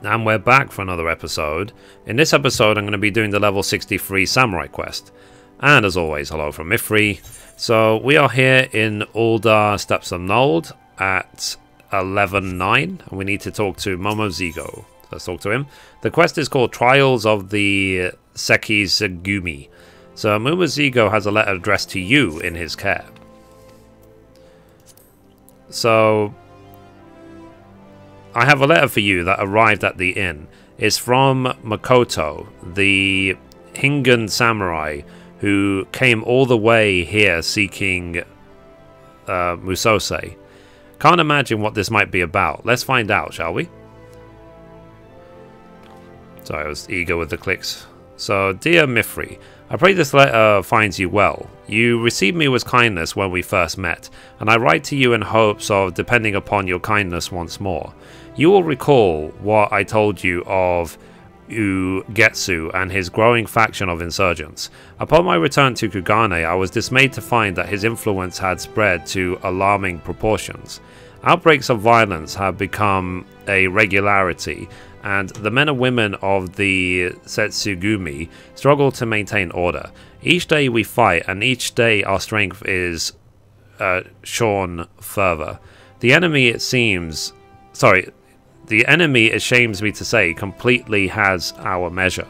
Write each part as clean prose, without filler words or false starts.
And we're back for another episode. In this episode I'm going to be doing the level 63 Samurai quest. And as always, hello from Mithrie. So we are here in Uldar Stepsomnold at 11.9 and we need to talk to Momozigo. Let's talk to him. The quest is called Trials of the Sekizugumi. So Momozigo has a letter addressed to you in his care. So I have a letter for you that arrived at the inn. It's from Makoto, the Hingan samurai who came all the way here seeking Musose. Can't imagine what this might be about. Let's find out, shall we? Sorry, I was eager with the clicks. So, dear Mithrie, I pray this letter finds you well. You received me with kindness when we first met, and I write to you in hopes of depending upon your kindness once more. You will recall what I told you of Ugetsu and his growing faction of insurgents. Upon my return to Kugane, I was dismayed to find that his influence had spread to alarming proportions. Outbreaks of violence have become a regularity, and the men and women of the Setsugumi struggle to maintain order. Each day we fight, and each day our strength is shorn further. The enemy, it shames me to say, completely has our measure.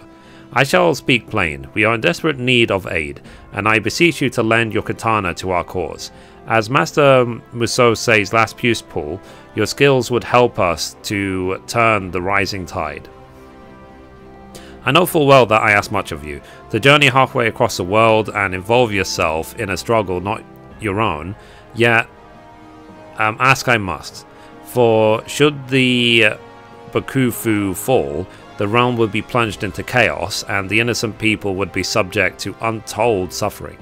I shall speak plain. We are in desperate need of aid, and I beseech you to lend your katana to our cause. As Master Musose's last pupil, your skills would help us to turn the rising tide. I know full well that I ask much of you. To journey halfway across the world and involve yourself in a struggle not your own, yet ask I must. For should the Bakufu fall, the realm would be plunged into chaos, and the innocent people would be subject to untold suffering.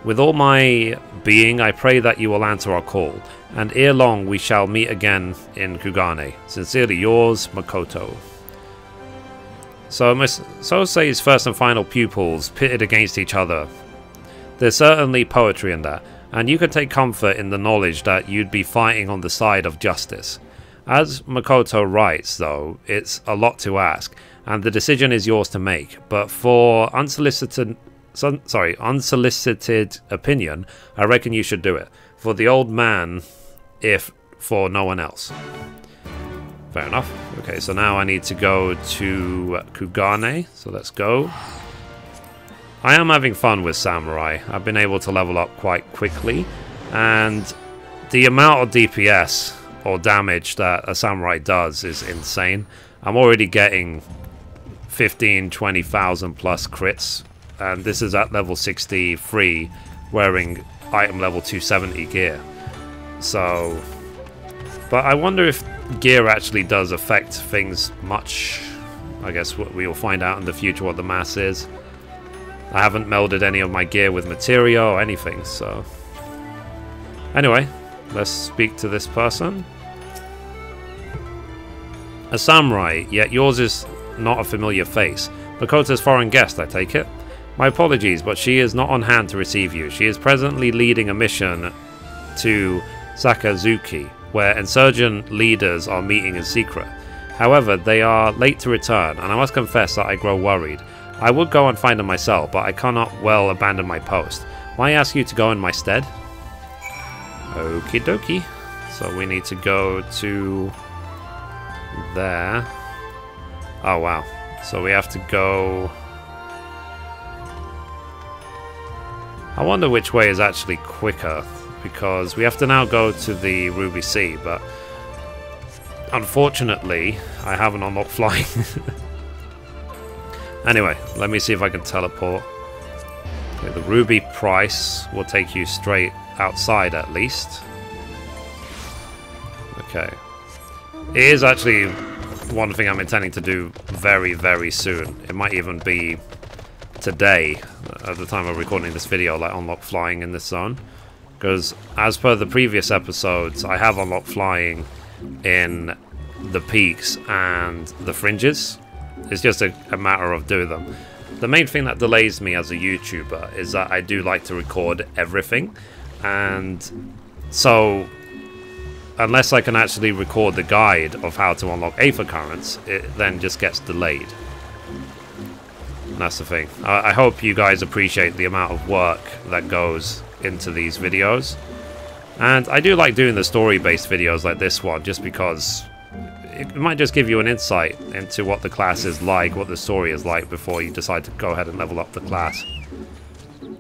With all my being, I pray that you will answer our call, and ere long we shall meet again in Kugane. Sincerely yours, Makoto. So Musose's first and final pupils pitted against each other. There's certainly poetry in that, and you can take comfort in the knowledge that you'd be fighting on the side of justice. As Makoto writes, though, it's a lot to ask, and the decision is yours to make, but for unsolicited opinion, I reckon you should do it. For the old man, if for no one else. Fair enough. Okay, so now I need to go to Kugane, so let's go. I am having fun with Samurai. I've been able to level up quite quickly, and the amount of DPS or damage that a Samurai does is insane. I'm already getting 15,000-20,000 plus crits, and this is at level 63 wearing item level 270 gear. So, but I wonder if gear actually does affect things much. I guess we will find out in the future what the mass is. I haven't melded any of my gear with materia or anything, so... Anyway, let's speak to this person. A samurai, yet yours is not a familiar face. Makoto's foreign guest, I take it? My apologies, but she is not on hand to receive you. She is presently leading a mission to Sakazuki, where insurgent leaders are meeting in secret. However, they are late to return, and I must confess that I grow worried. I would go and find them myself, but I cannot well abandon my post. May I ask you to go in my stead? Okie dokie. So we need to go to there. Oh wow. So we have to go... I wonder which way is actually quicker, because we have to now go to the Ruby Sea, but unfortunately I haven't unlocked flying. Anyway, let me see if I can teleport. Okay, the Ruby price will take you straight outside at least. Okay. It is actually one thing I'm intending to do very, very soon. It might even be today, at the time of recording this video, like unlock flying in this zone. Because as per the previous episodes, I have unlocked flying in the peaks and the fringes. It's just a matter of doing them. The main thing that delays me as a YouTuber is that I do like to record everything, and so unless I can actually record the guide of how to unlock Aether Currents, it then just gets delayed. And that's the thing. I hope you guys appreciate the amount of work that goes into these videos. And I do like doing the story-based videos like this one, just because it might just give you an insight into what the class is like, what the story is like, before you decide to go ahead and level up the class.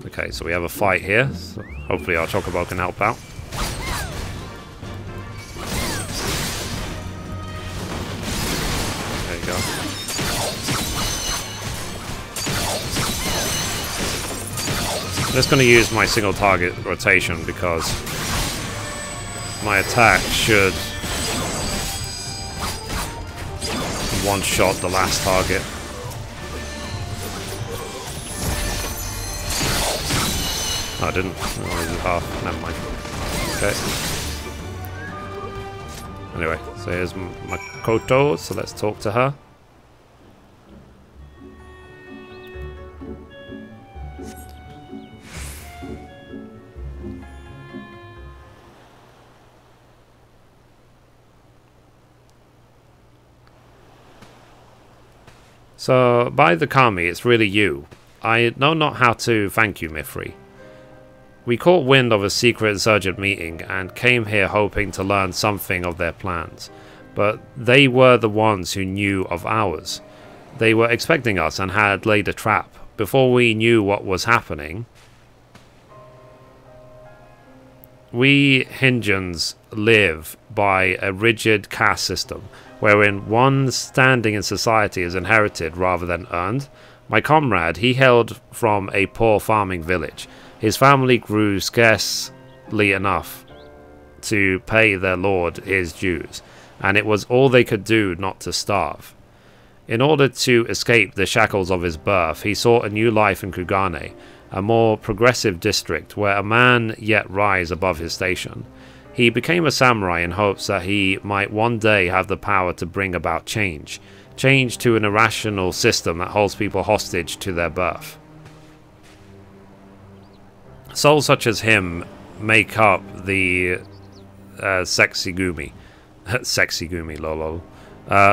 Okay, so we have a fight here. So hopefully our Chocobo can help out. There you go. I'm just going to use my single target rotation because my attack should one-shot the last target. Oh, I didn't. Oh, never mind. Okay. Anyway, so here's Makoto, so let's talk to her. So, by the Kami, it's really you. I know not how to thank you, Mithrie. We caught wind of a secret insurgent meeting and came here hoping to learn something of their plans. But they were the ones who knew of ours. They were expecting us and had laid a trap. Before we knew what was happening, we Hinjans live by a rigid caste system, wherein one's standing in society is inherited rather than earned. My comrade, he hailed from a poor farming village. His family grew scarcely enough to pay their lord his dues, and it was all they could do not to starve. In order to escape the shackles of his birth, he sought a new life in Kugane, a more progressive district where a man yet rise above his station. He became a samurai in hopes that he might one day have the power to bring about change. Change to an irrational system that holds people hostage to their birth. Souls such as him make up the Sexigumi. Sexigumi, lolo.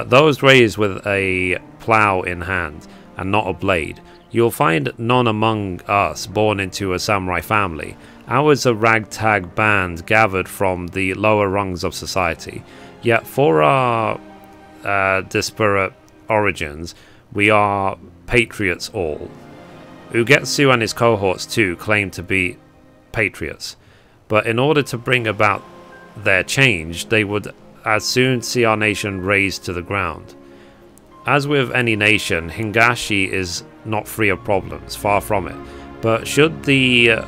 Those raised with a plough in hand, and not a blade. You'll find none among us born into a samurai family. Ours a ragtag band gathered from the lower rungs of society. Yet for our disparate origins, we are patriots all. Ugetsu and his cohorts too claim to be patriots, but in order to bring about their change, they would as soon see our nation razed to the ground. As with any nation, Hingashi is not free of problems, far from it, but should the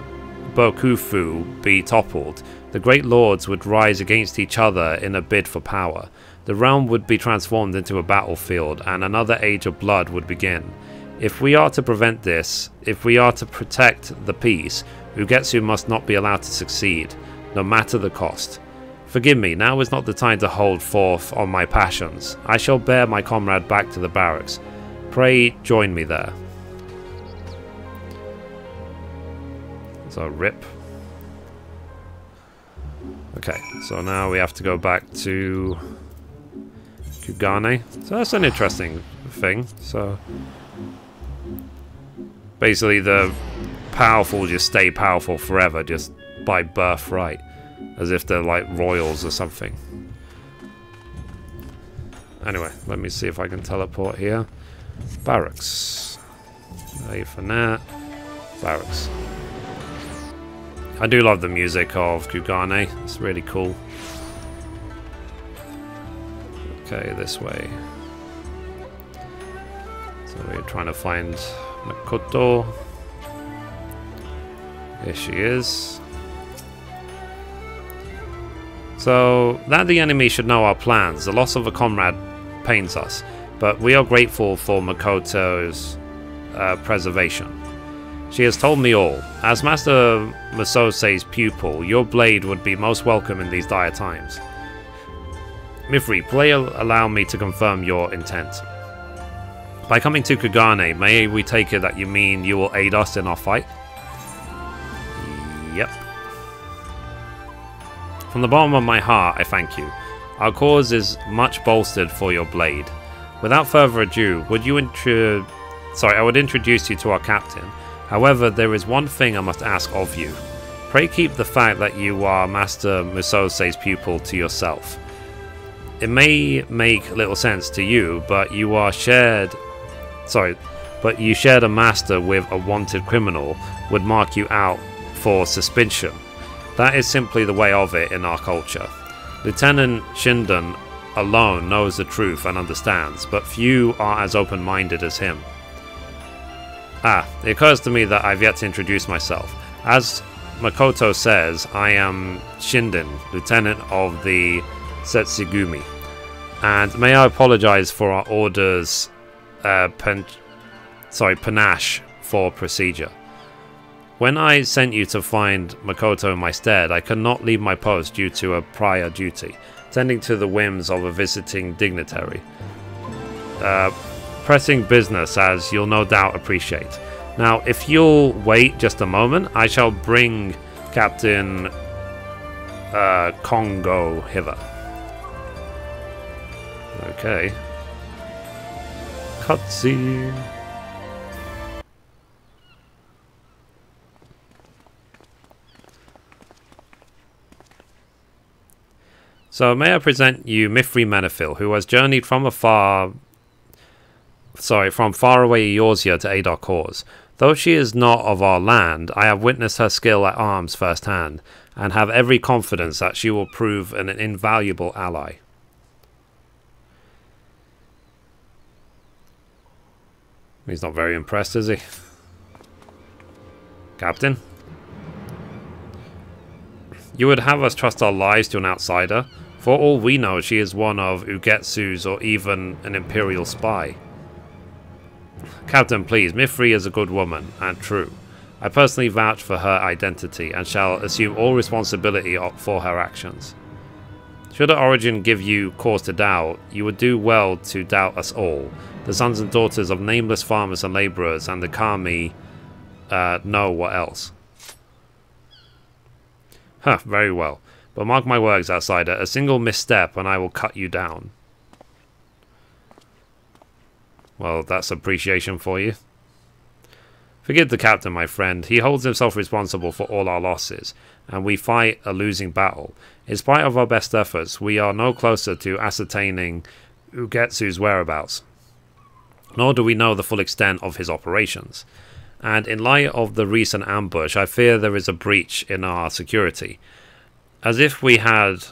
Bokufu be toppled, the great lords would rise against each other in a bid for power. The realm would be transformed into a battlefield, and another age of blood would begin. If we are to prevent this, if we are to protect the peace, Ugetsu must not be allowed to succeed, no matter the cost. Forgive me, now is not the time to hold forth on my passions. I shall bear my comrade back to the barracks. Pray join me there. So rip. Okay, so now we have to go back to Kugane. So that's an interesting thing. So basically the powerful just stay powerful forever, just by birthright, as if they're like royals or something. Anyway, let me see if I can teleport here. Barracks. A for that. Barracks. I do love the music of Kugane. It's really cool. Okay, this way. So we're trying to find Makoto. Here she is. So, that the enemy should know our plans. The loss of a comrade pains us, but we are grateful for Makoto's preservation. She has told me all. As Master Musosei's pupil, your blade would be most welcome in these dire times. Mithrie, please allow me to confirm your intent. By coming to Kugane, may we take it that you mean you will aid us in our fight? Yep. From the bottom of my heart, I thank you. Our cause is much bolstered for your blade. Without further ado, I would introduce you to our captain. However, there is one thing I must ask of you. Pray keep the fact that you are Master Musosei's pupil to yourself. It may make little sense to you, but you shared a master with a wanted criminal would mark you out for suspicion. That is simply the way of it in our culture. Lieutenant Shinden alone knows the truth and understands, but few are as open-minded as him. It occurs to me that I've yet to introduce myself. As Makoto says, I am Shinden, Lieutenant of the Setsugumi, and may I apologize for our order's panache for procedure. When I sent you to find Makoto in my stead, I could not leave my post due to a prior duty, tending to the whims of a visiting dignitary. Pressing business, as you'll no doubt appreciate. Now, if you'll wait just a moment, I shall bring Captain Kongo hither. Okay. Cutscene. So may I present you Mithrie Menethil, who has journeyed from faraway Eorzea to aid our cause. Though she is not of our land, I have witnessed her skill at arms firsthand, and have every confidence that she will prove an invaluable ally. He's not very impressed, is he? Captain? You would have us trust our lives to an outsider? For all we know, she is one of Ugetsu's or even an Imperial spy. Captain, please, Mithrie is a good woman, and true. I personally vouch for her identity, and shall assume all responsibility for her actions. Should her origin give you cause to doubt, you would do well to doubt us all. The sons and daughters of nameless farmers and labourers, and the Kami know what else. Huh, very well. But mark my words, outsider, a single misstep and I will cut you down. Well, that's appreciation for you. Forgive the captain, my friend. He holds himself responsible for all our losses, and we fight a losing battle. In spite of our best efforts, we are no closer to ascertaining Ugetsu's whereabouts. Nor do we know the full extent of his operations. And in light of the recent ambush, I fear there is a breach in our security. As if we had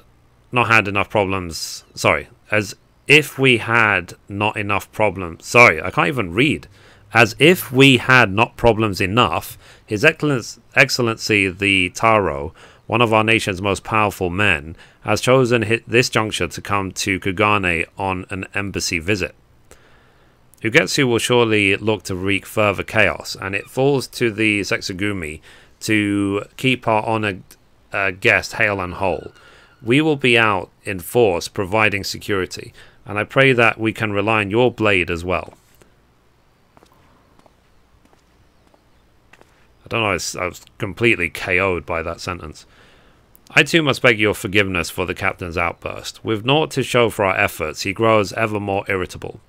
not had enough problems... As if we had not problems enough, His Excellency the Taro, one of our nation's most powerful men, has chosen this juncture to come to Kugane on an embassy visit. Ugetsu will surely look to wreak further chaos, and it falls to the Setsugumi to keep our honoured guest hale and whole. We will be out in force providing security, and I pray that we can rely on your blade as well. I don't know, I was completely KO'd by that sentence. I too must beg your forgiveness for the captain's outburst. With naught to show for our efforts, he grows ever more irritable.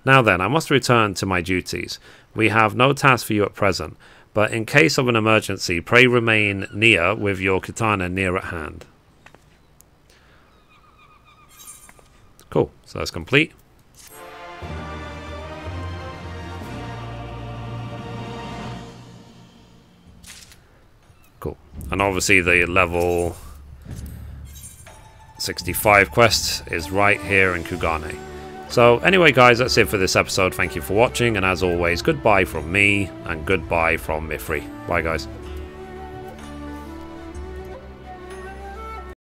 Now then, I must return to my duties. We have no task for you at present, but in case of an emergency, pray remain near with your katana near at hand. Cool, so that's complete. Cool. And obviously the level 65 quest is right here in Kugane. So anyway guys, that's it for this episode. Thank you for watching, and as always, goodbye from me and goodbye from Mithrie. Bye guys.